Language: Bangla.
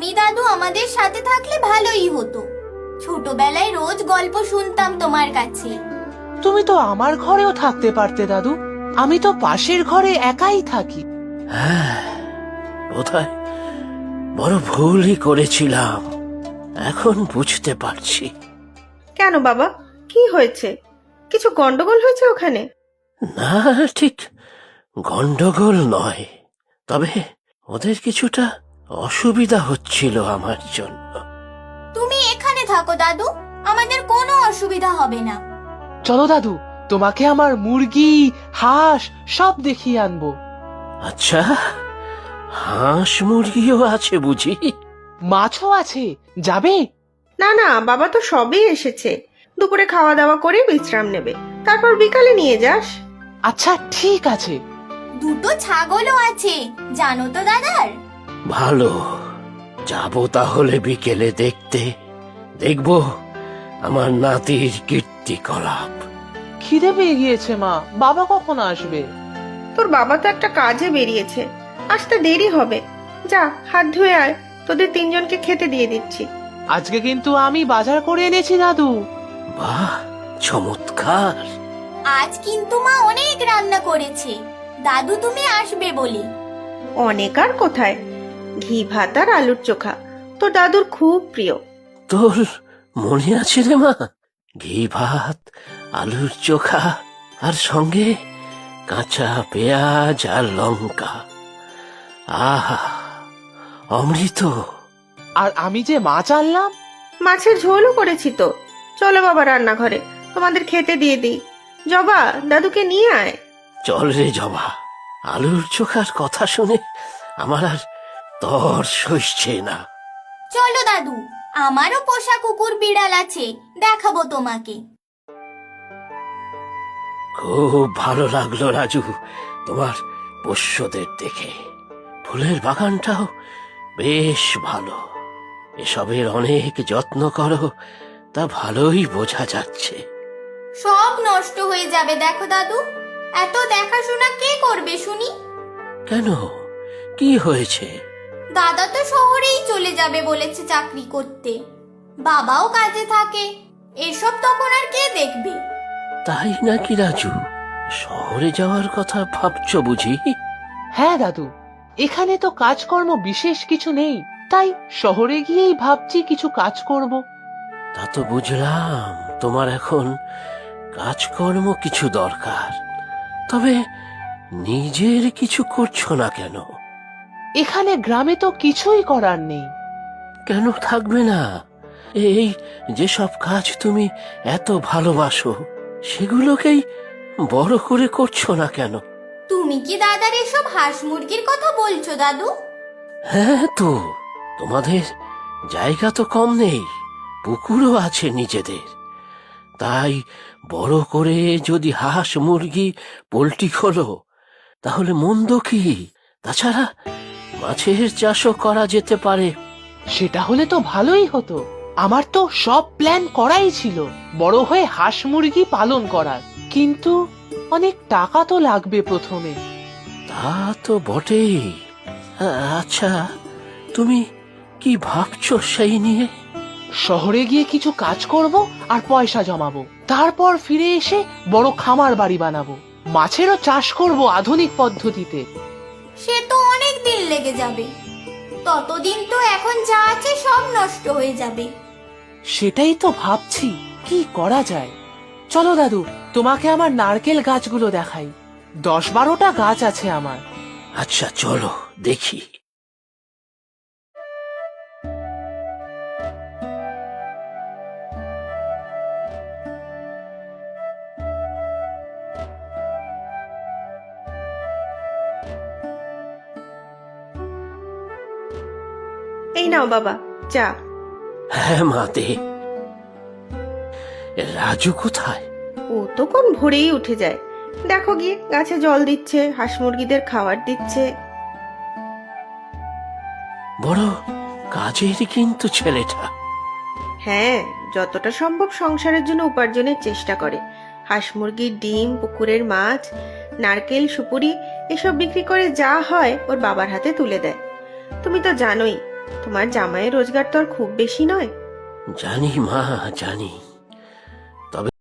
তুমি দাদু আমাদের সাথে থাকলে ভালোই হতো। ছোটবেলায় রোজ গল্প শুনতাম তোমার কাছে। তুমি তো আমার ঘরেও থাকতে পারতে দাদু, আমি তো পাশের ঘরে একাই থাকি। হ্যাঁ, বোধহয় বড় ভুলই করেছিলাম, এখন বুঝতে পারছি। কেন বাবা, কি হয়েছে? কিছু গন্ডগোল হয়েছে ওখানে? না, ঠিক গন্ডগোল নয়, তবে ওদের কিছুটা অসুবিধা হচ্ছিল আমার জন্য। তুমি এখানে থাকো দাদু, আমাদের কোনো অসুবিধা হবে না। চলো দাদু, তোমাকে আমার মুরগি, হাঁস সব দেখিয়ে আনবো। আচ্ছা, হাঁস মুরগিও আছে বুঝি? মাছও আছে, যাবে? না না বাবা, তো সবই এসেছে। দুপুরে খাওয়া দাওয়া করে বিশ্রাম নেবে, তারপর বিকালে নিয়ে যাস। আচ্ছা ঠিক আছে। দুটো ছাগলও আছে, জানো তো দাদার? ভালো, যাবো তাহলে বিকেলে দেখতে। দেখবো আমার নাতির কীর্তিকলাপ। খিদে পেয়ে গিয়েছে মা, বাবা কখন আসবে? তোর বাবা তো একটা কাজে বেরিয়েছে, আসতে দেরি হবে। যা, হাত ধুয়ে আয়, তোদের তিনজনকে খেতে দিয়ে দিচ্ছি। আজকে কিন্তু আমি বাজার করে এনেছি দাদু। বাহ, চমৎকার। আজ কিন্তু মা অনেক রান্না করেছে, দাদু তুমি আসবে বলে। অনেক আর কোথায়, ঘি ভাত আর আলুর চোখা তোর দাদুর খুব প্রিয়। তোর মনে আছে রে মা? ঘি ভাত, আলুর চোখা, আর সঙ্গে কাঁচা পেঁয়াজ আর লঙ্কা। আহা, অমৃত। আর আমি যে মাছ আনলাম। মাছের ঝোলও করেছি তো। চলো বাবা রান্নাঘরে, তোমাদের খেতে দিয়ে দিই। জবা, দাদুকে নিয়ে আয়। চল রে জবা, আলুর চোখার কথা শুনে আমার আর তর সইছে না। চলো দাদু, আমারও পোষা কুকুর বিড়াল আছে, দেখাবো তোমাকে। খুব ভালো লাগলো রাজু তোমার পোষ্যদের দেখে। ফুলের বাগানটাও বেশ ভালো। এসবের অনেক যত্ন করো, তা ভালোই বোঝা যাচ্ছে। সব নষ্ট হয়ে যাবে দেখো দাদু, এত দেখাশোনা কে করবে শুনি? কেন, কি হয়েছে? দাদা তো শহরেই চলে যাবে বলেছে চাকরি করতে, বাবাও কাজে থাকে, এসব তখন আর কে দেখবে? তাই নাকি রাজু? শহরে যাওয়ার কথা ভাবছো বুঝি? হ্যাঁ দাদু, এখানে তো কাজকর্ম বিশেষ কিছু নেই, তাই শহরে গিয়েই ভাবছি কিছু কাজ করব। তা তো বুঝলাম তোমার এখন কাজকর্ম কিছু দরকার, তবে নিজের কিছু করছো না কেন? এখানে গ্রামে তো কিছুই করার নেই। কেন থাকবে না? এই যেসব কাজ তুমি এত ভালোবাসো সেগুলোকেই বড় করে করছো না কেন? তুমি কি দাদার এসব হাঁস মুরগির কথা বলছো দাদু? হ্যাঁ তো, তোমাদের জায়গা তো কম নেই, পুকুরও আছে নিজেদের, তাই বড় করে যদি হাঁস মুরগি পোল্ট্রি খোলো তাহলে মন্দ কি? তাছাড়া মাছের চাষও করা যেতে পারে। সেটা হলে তো ভালোই হতো। আমার তো সব প্ল্যান করাই ছিল বড় হয়ে হাঁস মুরগি পালন করার, কিন্তু অনেক টাকা তো লাগবে প্রথমে। তা তো বটেই। আচ্ছা, তুমি কি ভাবছো সেই নিয়ে? শহরে গিয়ে কিছু কাজ করব আর পয়সা জমাবো, তারপর ফিরে এসে বড় খামার বাড়ি বানাবো, মাছেরও চাষ করব আধুনিক পদ্ধতিতে। সে তো অনেক দিন লেগে যাবে, ততদিন তো এখন যা আছে সব নষ্ট হয়ে যাবে। সেটাই তো ভাবছি কি করা যায়। চলো দাদু, তোমাকে আমার নারকেল গাছগুলো দেখাই। 10-12টা গাছ আছে আমার। আচ্ছা চলো দেখি। এই নাও বাবা, চা। হ্যাঁ মা, দে। রাজু কোথায়? ও তো কোন ভোরেই উঠে যায়, দেখো গিয়ে গাছে জল দিচ্ছে, হাঁস মুরগিদের খাবার দিচ্ছে। বড় কাজের কিন্তু ছেলেটা। হ্যাঁ, যতটা সম্ভব সংসারের জন্য উপার্জনের চেষ্টা করে। হাঁস মুরগির ডিম, পুকুরের মাছ, নারকেল, সুপুরি এসব বিক্রি করে যা হয় ওর বাবার হাতে তুলে দেয়। তুমি তো জানোই তোমার জামাইয়ের রোজগার তো আর খুব বেশি নয়। জানি মা, জানি। তবে